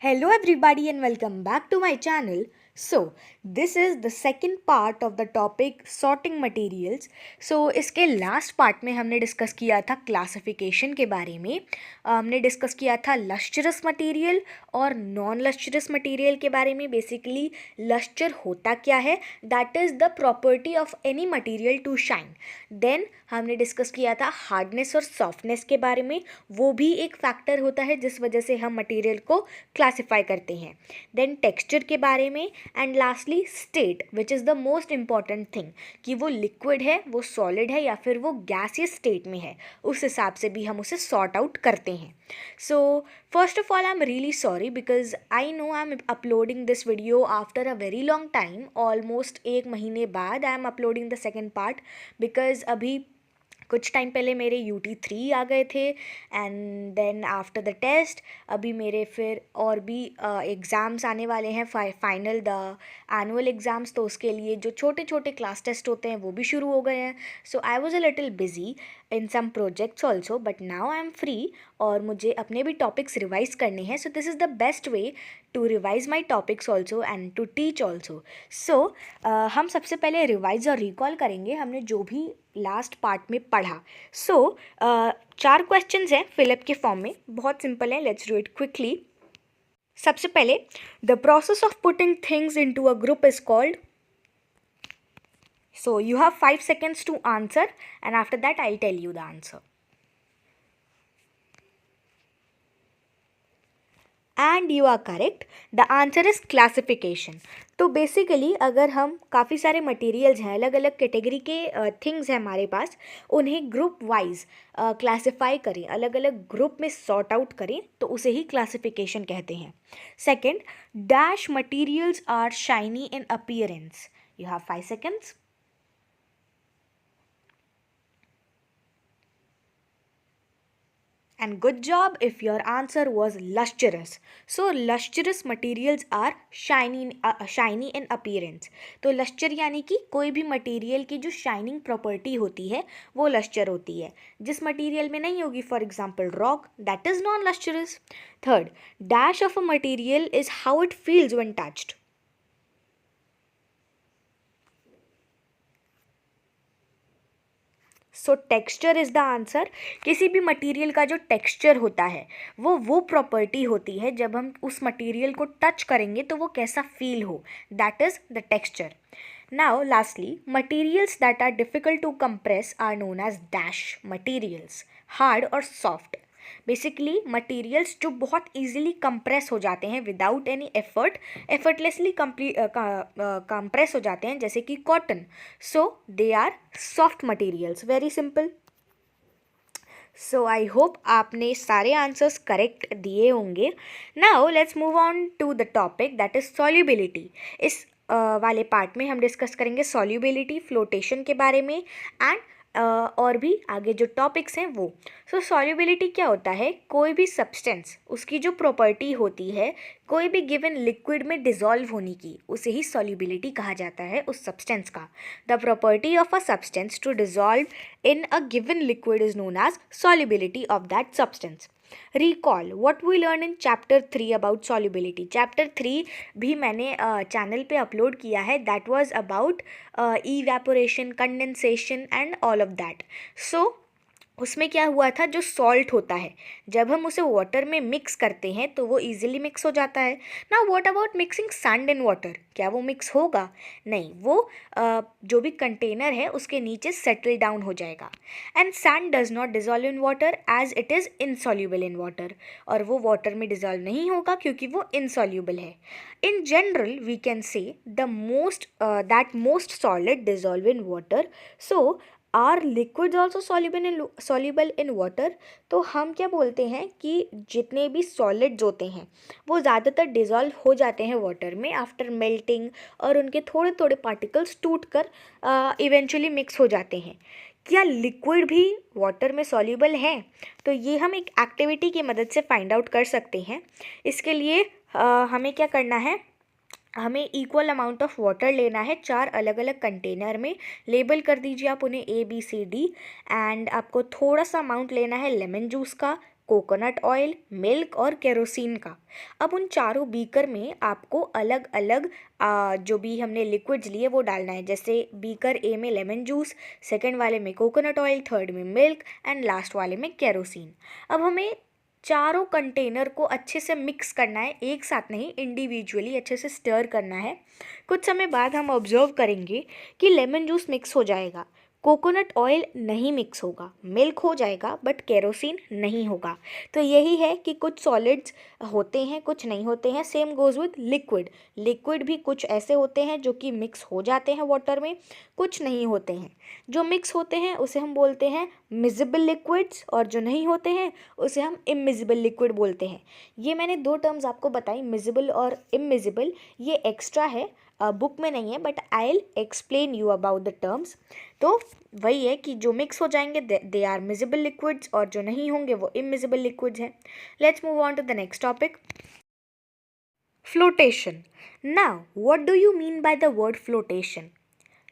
Hello everybody and welcome back to my channel. So, this is the second part of the topic sorting materials. So, इसके last part में हमने discuss किया था classification के बारे में. हमने डिस्कस किया था लस्ट्रस मटेरियल और नॉन लस्ट्रस मटेरियल के बारे में. बेसिकली लस्टर होता क्या है, that is the property of any material to shine. Then हमने डिस्कस किया था हार्डनेस और सॉफ्टनेस के बारे में. वो भी एक फैक्टर होता है जिस वजह से हम मटेरियल को क्लासिफाई करते हैं. देन टेक्सचर के बारे में and lastly state which is the most important thing, कि वो लिक्विड है, वो सॉलिड है या फिर वो गैसियस स्टेट में है. उस हिसाब से भी हम उसे सॉर्ट आउट करते हैं. So first of all I am really sorry because I know I am uploading this video after a very long time. Almost 1 महीने बाद I am uploading the second part because अभी कुछ time पहले मेरे UT3 आ गए थे and then after the test अभी मेरे फिर और भी एग्ज़ाम्स आने वाले हैं, फाइनल द एनुअल एग्ज़ाम्स. तो उसके लिए जो छोटे छोटे क्लास टेस्ट होते हैं वो भी शुरू हो गए हैं. So I was a little busy in some projects also, but now I am free और मुझे अपने भी टॉपिक्स रिवाइज करने हैं. So this is the best way to revise my topics also and to teach also. So हम सबसे पहले revise और रिकॉल करेंगे हमने जो भी लास्ट पार्ट में पढ़ा. सो 4 क्वेश्चंस हैं फिलअप के फॉर्म में, बहुत सिंपल है. Let's do it quickly. सबसे पहले, the process of putting things into a group is called. So you have 5 seconds to answer and after that I'll tell you the answer. And you are correct. The answer is classification. तो basically अगर हम काफ़ी सारे materials हैं, अलग अलग category के things हैं हमारे पास, उन्हें ग्रुप वाइज क्लासिफाई करें, अलग अलग ग्रुप में सॉर्ट आउट करें, तो उसे ही क्लासिफिकेशन कहते हैं. Second, dash materials are shiny in appearance. You have 5 seconds. And good job if your answer was lustrous. So lustrous materials are shiny in appearance. तो luster यानी कि कोई भी मटेरियल की जो शाइनिंग प्रॉपर्टी होती है वो लस्टर होती है. जिस मटेरियल में नहीं होगी, for example rock, that is non lustrous. Third, dash of a material is how it feels when touched. So texture is the answer. किसी भी मटेरियल का जो टेक्सचर होता है वो प्रॉपर्टी होती है, जब हम उस मटेरियल को टच करेंगे तो वो कैसा फील हो, that is the texture. Now lastly, materials that are difficult to compress are known as dash materials, hard और सॉफ्ट. बेसिकली मटेरियल्स जो बहुत इजीली कंप्रेस हो जाते हैं विदाउट एनी एफर्टलेसली कंप्रेस हो जाते हैं, जैसे कि cotton. So they are soft materials. Very simple. So I hope आपने सारे आंसर्स करेक्ट दिए होंगे. Now let's move on to the topic that is solubility. इस वाले पार्ट में हम डिस्कस करेंगे सॉल्युबिलिटी, फ्लोटेशन के बारे में एंड और भी आगे जो टॉपिक्स हैं वो. सो सॉल्युबिलिटी क्या होता है? कोई भी सब्सटेंस, उसकी जो प्रॉपर्टी होती है कोई भी गिवन लिक्विड में डिज़ोल्व होने की, उसे ही सॉल्युबिलिटी कहा जाता है उस सब्सटेंस का. The property of a substance to dissolve in a given liquid is known as solubility of that substance. Recall what we learned in chapter 3 about solubility. Chapter 3 भी मैंने चैनल पे अपलोड किया है. That was about evaporation, condensation and all of that. So उसमें क्या हुआ था, जो सॉल्ट होता है जब हम उसे वाटर में मिक्स करते हैं तो वो इजीली मिक्स हो जाता है. ना what about mixing sand in water? क्या वो मिक्स होगा? नहीं, वो जो भी कंटेनर है उसके नीचे सेटल डाउन हो जाएगा. And sand does not dissolve in water as it is insoluble in water. और वो वाटर में डिजॉल्व नहीं होगा क्योंकि वो इनसॉल्यूबल है. In general, we can say that most solid dissolve in water. So, are liquids also soluble in water? तो हम क्या बोलते हैं कि जितने भी सॉलिड्स होते हैं वो ज़्यादातर डिज़ोल्व हो जाते हैं वाटर में आफ्टर मेल्टिंग, और उनके थोड़े थोड़े पार्टिकल्स टूट कर इवेंचुअली मिक्स हो जाते हैं. क्या लिक्विड भी वाटर में सॉल्यूबल है? तो ये हम एक एक्टिविटी की मदद से फाइंड आउट कर सकते हैं. इसके लिए हमें क्या करना है, हमें इक्वल अमाउंट ऑफ वाटर लेना है 4 अलग अलग कंटेनर में. लेबल कर दीजिए आप उन्हें A B C D. And आपको थोड़ा सा अमाउंट लेना है लेमन जूस का, कोकोनट ऑयल, मिल्क और केरोसिन का। अब उन चारों बीकर में आपको अलग अलग जो भी हमने लिक्विड्स लिए वो डालना है। जैसे बीकर ए में लेमन जूस, सेकंड वाले में कोकोनट ऑयल, थर्ड में मिल्क एंड लास्ट वाले में केरोसिन। अब हमें चारों कंटेनर को अच्छे से मिक्स करना है, एक साथ नहीं, इंडिविजुअली अच्छे से स्टर करना है। कुछ समय बाद हम ऑब्जर्व करेंगे कि लेमन जूस मिक्स हो जाएगा, कोकोनट ऑयल नहीं मिक्स होगा, मिल्क हो जाएगा बट केरोसिन नहीं होगा। तो यही है कि कुछ सॉलिड्स होते हैं, कुछ नहीं होते हैं। Same goes with liquid. Liquid भी कुछ ऐसे होते हैं जो कि मिक्स हो जाते हैं वाटर में, कुछ नहीं होते हैं। जो मिक्स होते हैं उसे हम बोलते हैं मिजिबल लिक्विड्स, और जो नहीं होते हैं उसे हम इमिजिबल लिक्विड बोलते हैं। ये मैंने दो टर्म्स आपको बताई, मिजिबल और इमिजिबल। ये एक्स्ट्रा है, बुक में नहीं है, but I will explain you about the terms. तो वही है कि जो मिक्स हो जाएंगे दे आर मिजिबल लिक्विड्स, और जो नहीं होंगे वो इमिजिबल लिक्विड्स हैं। Let's move on to the next topic, flotation. Now what do you mean by the word flotation?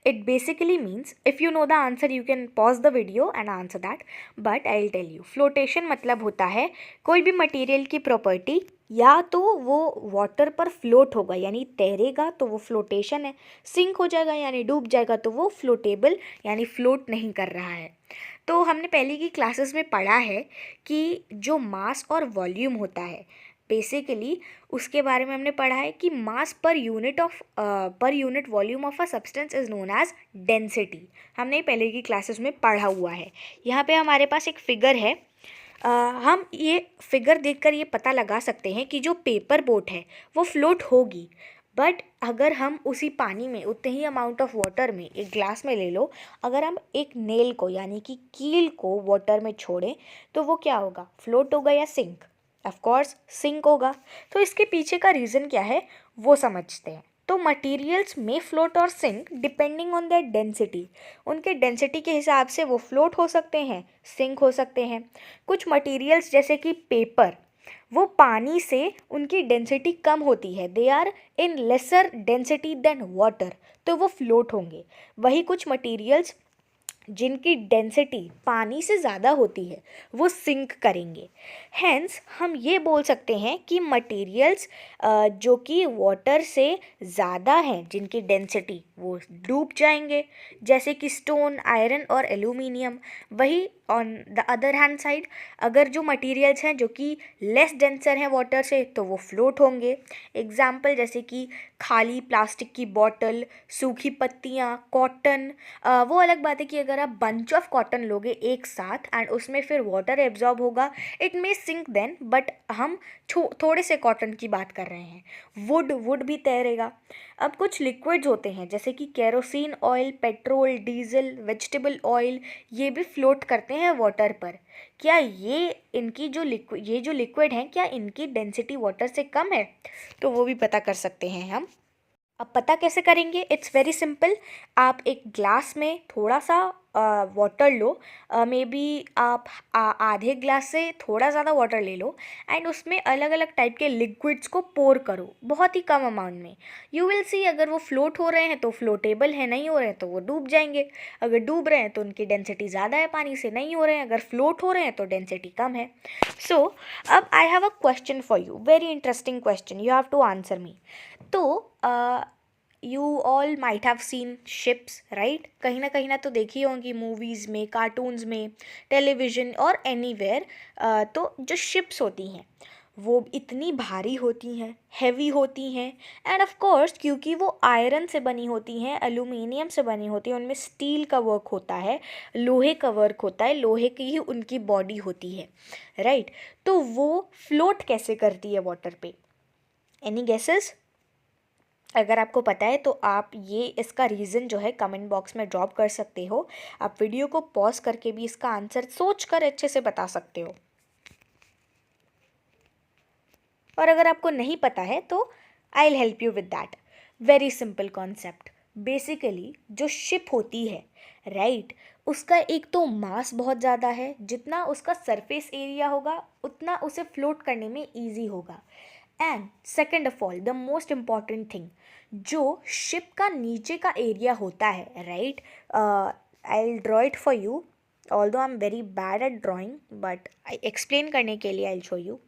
It basically means, if you know the answer you can pause the video and answer that, but I'll tell you. Flotation मतलब होता है कोई भी material की property या तो वो water पर फ्लोट होगा यानी तैरेगा तो वो फ्लोटेशन है, सिंक हो जाएगा यानी डूब जाएगा तो वो फ्लोटेबल यानी फ्लोट नहीं कर रहा है। तो हमने पहले की क्लासेस में पढ़ा है कि जो मास और वॉल्यूम होता है, बेसिकली उसके बारे में हमने पढ़ा है कि मास पर unit volume of a substance is known as density. हमने पहले की क्लासेस में पढ़ा हुआ है। यहाँ पे हमारे पास एक फिगर है, हम ये फिगर देखकर ये पता लगा सकते हैं कि जो पेपर बोट है वो फ्लोट होगी, बट अगर हम उसी पानी में उतने ही अमाउंट ऑफ वाटर में एक ग्लास में ले लो, अगर हम एक नेल को यानी कि कील को वाटर में छोड़ें तो वो क्या होगा, फ्लोट होगा या सिंक? ऑफ कोर्स सिंक होगा। तो इसके पीछे का रीज़न क्या है वो समझते हैं। तो मटेरियल्स में फ्लोट और sink depending on their density, उनके डेंसिटी के हिसाब से वो फ्लोट हो सकते हैं, सिंक हो सकते हैं। कुछ मटेरियल्स जैसे कि पेपर, वो पानी से उनकी डेंसिटी कम होती है, they are in lesser density than water, तो वो फ्लोट होंगे। वही कुछ मटेरियल्स जिनकी डेंसिटी पानी से ज़्यादा होती है वो सिंक करेंगे। हैंस हम ये बोल सकते हैं कि मटेरियल्स जो कि वाटर से ज़्यादा हैं जिनकी डेंसिटी, वो डूब जाएंगे, जैसे कि स्टोन, आयरन और एल्यूमिनियम। वही on the other hand side अगर जो मटेरियल्स हैं जो कि लेस डेंसर हैं वाटर से तो वो फ्लोट होंगे। एग्जाम्पल जैसे कि खाली प्लास्टिक की बॉटल, सूखी पत्तियाँ, कॉटन। वो अलग बात है कि अगर आप बंच ऑफ कॉटन लोगे एक साथ एंड उसमें फिर वाटर एब्जॉर्ब होगा, it may sink then, but हम थोड़े से कॉटन की बात कर रहे हैं। वुड भी तैरेगा। अब कुछ लिक्विड्स होते हैं जैसे कि kerosene oil, petrol, diesel, vegetable oil, ये भी फ्लोट करते हैं वाटर पर। क्या इनकी जो लिक्विड हैं क्या इनकी डेंसिटी वाटर से कम है? तो वो भी पता कर सकते हैं हम। अब पता कैसे करेंगे? It's very simple. आप एक ग्लास में थोड़ा सा वाटर लो, मे बी आप आधे ग्लास से थोड़ा ज़्यादा वाटर ले लो एंड उसमें अलग अलग टाइप के लिक्विड्स को पोर करो बहुत ही कम अमाउंट में। यू विल सी अगर वो फ्लोट हो रहे हैं तो फ्लोटेबल है, नहीं हो रहे हैं तो वो डूब जाएंगे। अगर डूब रहे हैं तो उनकी डेंसिटी ज़्यादा है पानी से, नहीं हो रहे हैं, अगर फ्लोट हो रहे हैं तो डेंसिटी कम है। सो अब I have a question for you, very interesting question, you have to answer me. तो you all might have seen ships, right? कहीं ना तो देखी होंगी मूवीज़ में, कार्टून्स में, टेलीविज़न और एनीवेयर। तो जो शिप्स होती हैं वो इतनी भारी होती हैं, हैवी होती हैं, एंड ऑफ कोर्स क्योंकि वो आयरन से बनी होती हैं, एल्यूमिनियम से बनी होती हैं, उनमें स्टील का वर्क होता है, लोहे का वर्क होता है, लोहे की ही उनकी बॉडी होती है, राइट? तो वो फ्लोट कैसे करती है वाटर पे? Any guesses? अगर आपको पता है तो आप ये इसका रीज़न जो है कमेंट बॉक्स में ड्रॉप कर सकते हो। आप वीडियो को पॉज करके भी इसका आंसर सोच कर अच्छे से बता सकते हो। और अगर आपको नहीं पता है तो I will help you with that. Very simple concept. Basically जो शिप होती है, राइट, उसका एक तो मास बहुत ज़्यादा है, जितना उसका सरफेस एरिया होगा उतना उसे फ्लोट करने में ईजी होगा। And second of all the most important thing, जो शिप का नीचे का एरिया होता है, right, I will draw it for you. Although I am very bad at drawing but I explain करने के लिए I show you.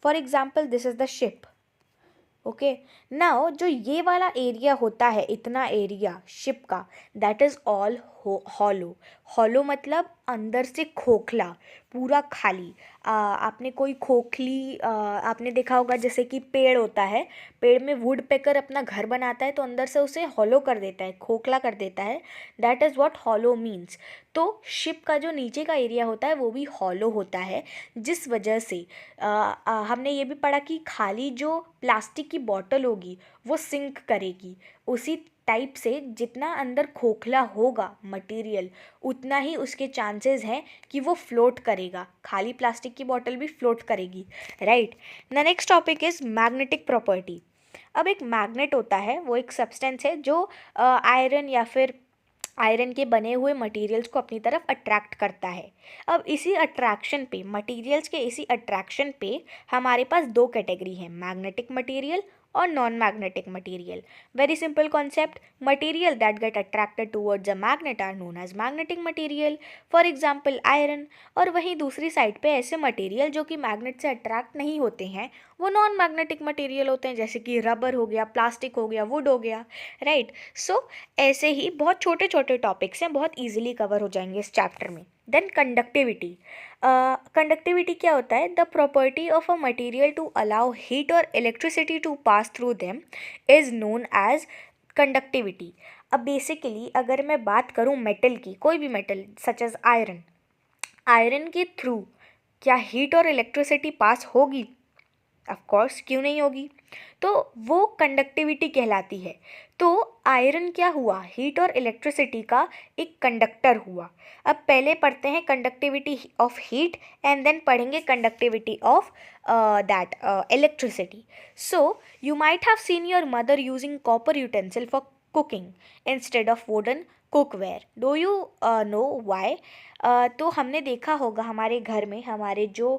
For example this is the ship. Okay, now जो ये वाला एरिया होता है, इतना एरिया शिप का, that is all hollow. Hollow मतलब अंदर से खोखला, पूरा खाली. आपने कोई खोखली आपने देखा होगा, जैसे कि पेड़ होता है, पेड़ में वुड पेकर अपना घर बनाता है तो अंदर से उसे हॉलो कर देता है, खोखला कर देता है. That is what hollow means. तो शिप का जो नीचे का एरिया होता है वो भी हॉलो होता है, जिस वजह से हमने ये भी पढ़ा कि खाली जो प्लास्टिक की बॉटल होगी वो सिंक करेगी. उसी टाइप से जितना अंदर खोखला होगा मटेरियल, उतना ही उसके चांसेस हैं कि वो फ्लोट करेगा. खाली प्लास्टिक की बॉटल भी फ्लोट करेगी, right. The next topic is magnetic property. अब एक मैग्नेट होता है, वो एक सब्सटेंस है जो आयरन या फिर आयरन के बने हुए मटेरियल्स को अपनी तरफ अट्रैक्ट करता है. अब इसी अट्रैक्शन पे, मटेरियल्स के इसी अट्रैक्शन पे हमारे पास दो कैटेगरी हैं, मैग्नेटिक मटेरियल और non magnetic material. Very simple concept. Material that get attracted towards a magnet are known as magnetic material, for example iron. और वहीं दूसरी साइड पे ऐसे मटेरियल जो कि मैग्नेट से अट्रैक्ट नहीं होते हैं, वो नॉन मैग्नेटिक मटेरियल होते हैं, जैसे कि रबर हो गया, प्लास्टिक हो गया, वुड हो गया, राइट. सो ऐसे ही बहुत छोटे छोटे टॉपिक्स हैं, बहुत ईजिली कवर हो जाएंगे इस चैप्टर में. Then conductivity. कंडक्टिविटी क्या होता है? The property of a material to allow heat और electricity to pass through them is known as conductivity. अब बेसिकली अगर मैं बात करूँ मेटल की, कोई भी metal such as iron, iron के थ्रू क्या हीट और इलेक्ट्रिसिटी पास होगी? ऑफ कोर्स, क्यों नहीं होगी. तो वो कंडक्टिविटी कहलाती है. तो आयरन क्या हुआ? हीट और इलेक्ट्रिसिटी का एक कंडक्टर हुआ. अब पहले पढ़ते हैं conductivity of heat and then पढ़ेंगे conductivity of that electricity. So you might have seen your mother using copper utensil for cooking instead of wooden cookware. Do you know why? तो हमने देखा होगा हमारे घर में हमारे जो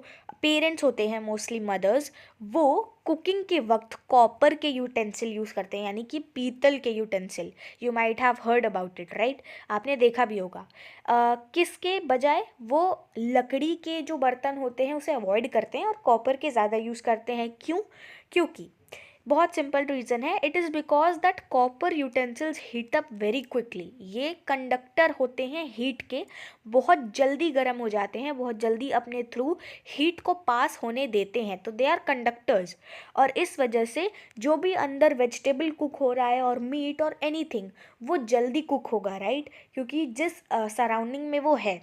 पेरेंट्स होते हैं, मोस्टली मदर्स, वो कुकिंग के वक्त कॉपर के यूटेंसिल यूज़ करते हैं, यानी कि पीतल के utensil. You might have heard about it, right. आपने देखा भी होगा. किसके बजाय वो लकड़ी के जो बर्तन होते हैं उसे अवॉइड करते हैं और कॉपर के ज़्यादा यूज़ करते हैं. क्यों? क्योंकि बहुत सिंपल रीज़न है. It is because that copper utensils heat up very quickly. ये कंडक्टर होते हैं हीट के, बहुत जल्दी गर्म हो जाते हैं, बहुत जल्दी अपने थ्रू हीट को पास होने देते हैं, तो दे आर कंडक्टर्स. और इस वजह से जो भी अंदर वेजिटेबल कुक हो रहा है और मीट और एनीथिंग, वो जल्दी कुक होगा, राइट. क्योंकि जिस सराउंडिंग में वो है,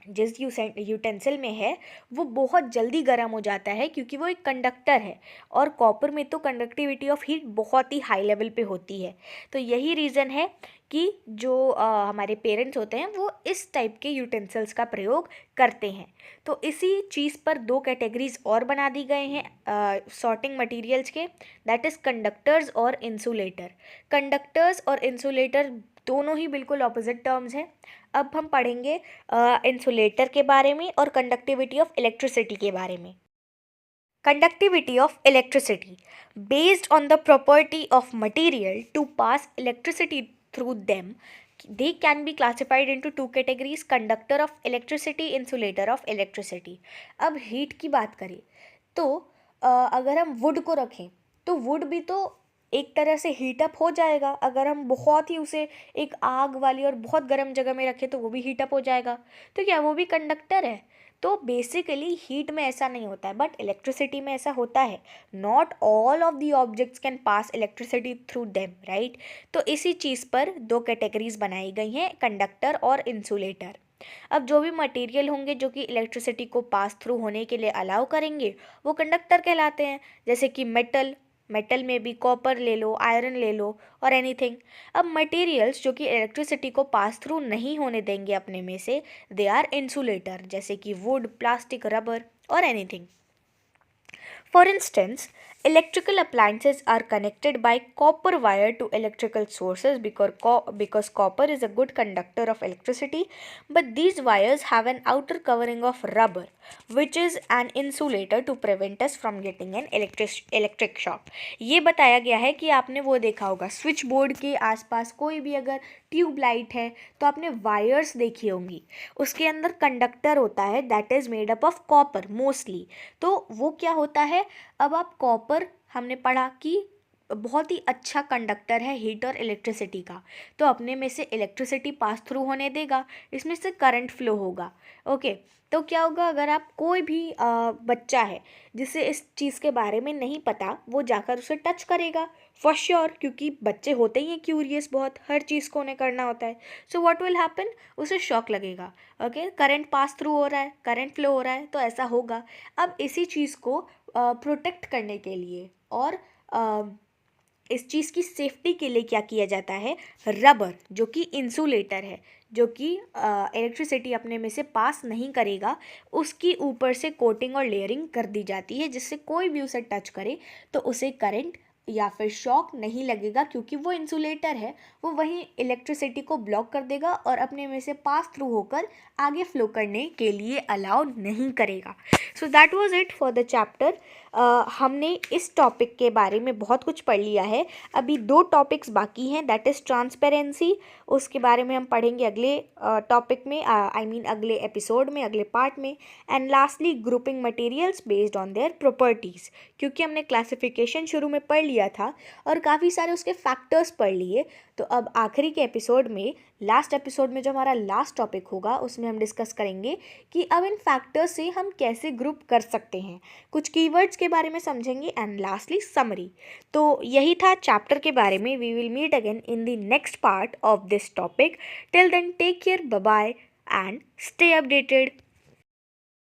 जिस यूटेंसिल में है, वो बहुत जल्दी गर्म हो जाता है क्योंकि वो एक कंडक्टर है. और कॉपर में तो कंडक्टिविटी ऑफ हीट बहुत ही हाई लेवल पे होती है. तो यही रीज़न है कि जो हमारे पेरेंट्स होते हैं वो इस टाइप के यूटेंसिल्स का प्रयोग करते हैं. तो इसी चीज़ पर दो कैटेगरीज और बना दी गए हैं सॉर्टिंग मटेरियल्स के, दैट इज़ कंडक्टर्स और इंसुलेटर. कंडक्टर्स और इंसुलेटर दोनों ही बिल्कुल ऑपोजिट टर्म्स हैं. अब हम पढ़ेंगे इंसुलेटर के बारे में और कंडक्टिविटी ऑफ इलेक्ट्रिसिटी के बारे में. Conductivity of electricity based on the property of material to pass electricity through them, they can be classified into two categories: conductor of electricity, insulator of electricity. अब heat की बात करें तो अगर हम वुड को रखें तो वुड भी तो एक तरह से हीटअप हो जाएगा. अगर हम बहुत ही उसे एक आग वाली और बहुत गर्म जगह में रखें तो वो भी हीटअप हो जाएगा. तो क्या वो भी कंडक्टर है? तो बेसिकली हीट में ऐसा नहीं होता है, बट इलेक्ट्रिसिटी में ऐसा होता है. Not all of the objects can pass electricity through them, right. तो इसी चीज़ पर दो कैटेगरीज बनाई गई हैं, कंडक्टर और इंसुलेटर. अब जो भी मटेरियल होंगे जो कि इलेक्ट्रिसिटी को पास थ्रू होने के लिए अलाउ करेंगे वो कंडक्टर कहलाते हैं. जैसे कि मेटल में भी कॉपर ले लो, आयरन ले लो और एनीथिंग. अब मटेरियल्स जो कि इलेक्ट्रिसिटी को पास थ्रू नहीं होने देंगे अपने में से, दे आर इंसुलेटर, जैसे कि वुड, प्लास्टिक, रबर और anything. For instance Electrical appliances are connected by copper wire to electrical sources because copper is a good conductor of electricity, but these wires have an outer covering of rubber, which is an insulator to prevent us from getting an electric shock. ये बताया गया है कि आपने वो देखा होगा switch board के आसपास कोई भी अगर ट्यूब लाइट है तो आपने वायर्स देखी होंगी, उसके अंदर कंडक्टर होता है that is made up of copper mostly. तो वो क्या होता है, अब आप कॉपर हमने पढ़ा कि बहुत ही अच्छा कंडक्टर है हीट और इलेक्ट्रिसिटी का, तो अपने में से इलेक्ट्रिसिटी पास थ्रू होने देगा, इसमें से करंट फ्लो होगा. ओके, तो क्या होगा, अगर आप कोई भी बच्चा है जिसे इस चीज़ के बारे में नहीं पता, वो जाकर उसे टच करेगा फॉर श्योर, क्योंकि बच्चे होते ही हैं क्यूरियस बहुत, हर चीज़ को उन्हें करना होता है. सो व्हाट विल हैपन, उसे शॉक लगेगा. ओके, करंट पास थ्रू हो रहा है, करंट फ्लो हो रहा है, तो ऐसा होगा. अब इसी चीज़ को प्रोटेक्ट करने के लिए और इस चीज़ की सेफ्टी के लिए क्या किया जाता है, रबर जो कि इंसुलेटर है, जो कि इलेक्ट्रिसिटी अपने में से पास नहीं करेगा, उसकी ऊपर से कोटिंग और लेयरिंग कर दी जाती है, जिससे कोई भी उसे टच करे तो उसे करंट या फिर शॉक नहीं लगेगा, क्योंकि वो इंसुलेटर है, वो वहीं इलेक्ट्रिसिटी को ब्लॉक कर देगा और अपने में से पास थ्रू होकर आगे फ्लो करने के लिए अलाउड नहीं करेगा. So that was it for the chapter. हमने इस टॉपिक के बारे में बहुत कुछ पढ़ लिया है. अभी 2 टॉपिक्स बाकी हैं, दैट इज़ ट्रांसपेरेंसी, उसके बारे में हम पढ़ेंगे अगले टॉपिक में, आई मीन अगले एपिसोड में, अगले पार्ट में. And lastly grouping materials based on their properties, क्योंकि हमने क्लासिफिकेशन शुरू में पढ़ लिया था और काफ़ी सारे उसके फैक्टर्स पढ़ लिए. तो अब आखिरी के एपिसोड में, लास्ट एपिसोड में जो हमारा लास्ट टॉपिक होगा, उसमें हम डिस्कस करेंगे कि अब इन फैक्टर्स से हम कैसे ग्रुप कर सकते हैं, कुछ कीवर्ड्स के बारे में समझेंगे एंड लास्टली समरी. तो यही था चैप्टर के बारे में. We will meet again in the next part of this topic. Till then take care, bye bye and stay updated.